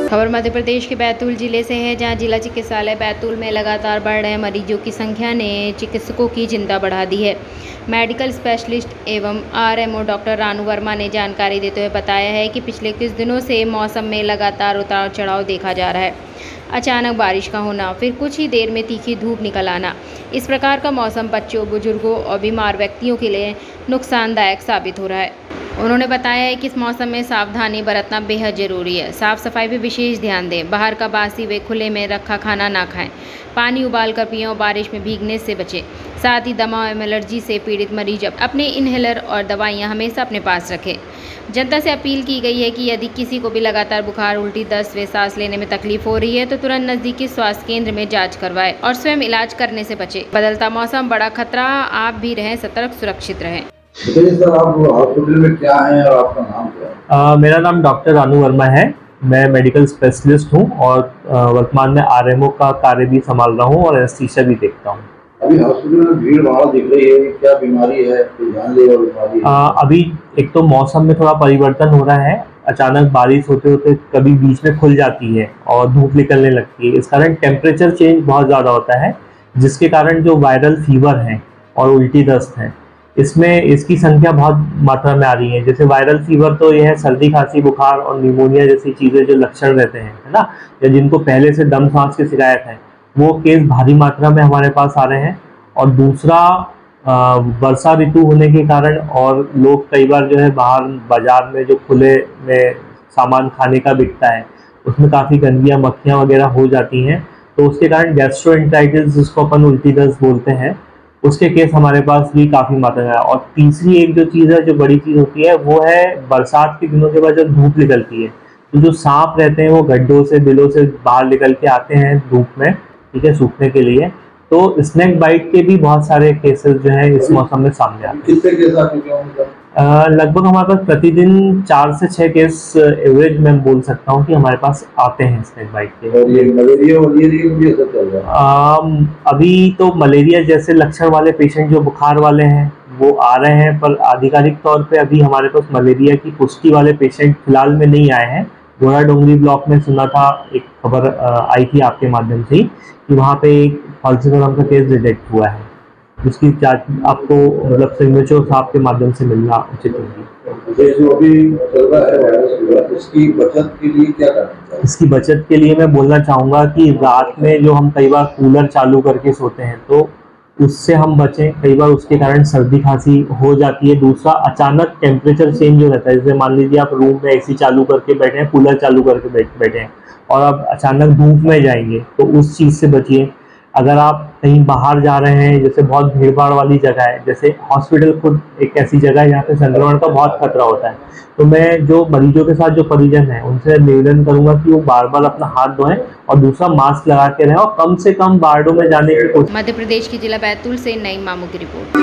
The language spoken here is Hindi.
खबर मध्य प्रदेश के बैतूल जिले से है, जहां जिला चिकित्सालय बैतूल में लगातार बढ़ रहे मरीजों की संख्या ने चिकित्सकों की चिंता बढ़ा दी है। मेडिकल स्पेशलिस्ट एवं आरएमओ डॉक्टर रानू वर्मा ने जानकारी देते हुए बताया है कि पिछले कुछ दिनों से मौसम में लगातार उतार चढ़ाव देखा जा रहा है। अचानक बारिश का होना, फिर कुछ ही देर में तीखी धूप निकल आना, इस प्रकार का मौसम बच्चों, बुजुर्गों और बीमार व्यक्तियों के लिए नुकसानदायक साबित हो रहा है। उन्होंने बताया है कि इस मौसम में सावधानी बरतना बेहद ज़रूरी है। साफ़ सफाई पर विशेष ध्यान दें। बाहर का बासी व खुले में रखा खाना ना खाएं। पानी उबाल कर पिएं और बारिश में भीगने से बचें। साथ ही दमा एवं एलर्जी से पीड़ित मरीज अपने इनहेलर और दवाइयां हमेशा अपने पास रखें। जनता से अपील की गई है कि यदि किसी को भी लगातार बुखार, उल्टी, दस्त व सांस लेने में तकलीफ हो रही है तो तुरंत नज़दीकी स्वास्थ्य केंद्र में जाँच करवाएं और स्वयं इलाज करने से बचें। बदलता मौसम बड़ा खतरा, आप भी रहें सतर्क, सुरक्षित रहें। सर, आप हॉस्पिटल में क्या हैं और आपका नाम क्या है? मेरा नाम डॉक्टर रानू वर्मा है। मैं मेडिकल स्पेशलिस्ट हूं और वर्तमान में आरएमओ का कार्य भी संभाल रहा हूं और एनेस्थीसिया भी देखता हूं। अभी हॉस्पिटल में भीड़ भाड़ दिख रही है, क्या बीमारी है? ध्यान ले और बीमारी है। अभी एक तो मौसम में थोड़ा परिवर्तन हो रहा है। अचानक बारिश होते होते कभी बीच में खुल जाती है और धूप निकलने लगती है। इस कारण टेम्परेचर चेंज बहुत ज़्यादा होता है, जिसके कारण जो वायरल फीवर है और उल्टी दस्त है, इसमें इसकी संख्या बहुत मात्रा में आ रही है। जैसे वायरल फीवर तो यह है सर्दी, खांसी, बुखार और निमोनिया जैसी चीज़ें जो लक्षण रहते हैं, है ना, या जिनको पहले से दम सांस की शिकायत है, वो केस भारी मात्रा में हमारे पास आ रहे हैं। और दूसरा, वर्षा ऋतु होने के कारण और लोग कई बार जो है बाहर बाजार में जो खुले में सामान खाने का बिकता है, उसमें काफ़ी गंदगियाँ, मक्खियाँ वगैरह हो जाती हैं, तो उसके कारण गैस्ट्रोएंटेराइटिस, जिसको अपन उल्टी दस्त बोलते हैं, उसके केस हमारे पास भी काफ़ी मात्रा में है। और तीसरी एक जो चीज़ है, जो बड़ी चीज़ होती है, वो है बरसात के दिनों के बाद जब धूप निकलती है तो जो सांप रहते हैं वो गड्ढों से, बिलों से बाहर निकल के आते हैं धूप में, ठीक है, सूखने के लिए। तो स्नेक बाइट के भी बहुत सारे केसेस जो हैं इस मौसम में सामने आते हैं। कितने केस आ चुके हैं? लगभग हमारे पास प्रतिदिन 4 से 6 केस एवरेज में बोल सकता हूँ कि हमारे पास आते हैं स्नेक बाइट के। और ये मलेरिया भी असर चल रहा है? अभी तो मलेरिया जैसे लक्षण वाले पेशेंट जो बुखार वाले हैं वो आ रहे हैं, पर आधिकारिक तौर पे अभी हमारे पास मलेरिया की पुष्टि वाले पेशेंट फिलहाल में नहीं आए हैं। घोड़ा डोंगरी ब्लॉक में सुना था, एक खबर आई थी आपके माध्यम से कि वहाँ पे एक फॉल्सिफॉर्म का केस डिटेक्ट हुआ है, जिसकी जांच आपको मतलब सिग्नेचर साहब के माध्यम से मिलना उचित होगी। जो अभी चल रहा है वायरस, इसकी बचत के लिए क्या करना चाहिए? इसकी बचत के लिए मैं बोलना चाहूँगा कि रात में जो हम कई बार कूलर चालू करके सोते हैं तो उससे हम बचें। कई बार उसके कारण सर्दी खांसी हो जाती है। दूसरा, अचानक टेम्परेचर चेंज हो जाता है। जैसे मान लीजिए आप रूम में एसी चालू करके बैठे हैं, कूलर चालू करके बैठे हैं और आप अचानक धूप में जाएंगे तो उस चीज़ से बचिए। अगर आप कहीं बाहर जा रहे हैं, जैसे बहुत भीड़ भाड़ वाली जगह है, जैसे हॉस्पिटल खुद एक ऐसी जगह है जहाँ पे संक्रमण का बहुत खतरा होता है, तो मैं जो मरीजों के साथ जो परिजन है उनसे निवेदन करूंगा कि वो बार बार अपना हाथ धोएं और दूसरा मास्क लगा के रहें और कम से कम वार्डों में जाने की कोशिश। मध्य प्रदेश की जिला बैतूल से नईम मामू की रिपोर्ट।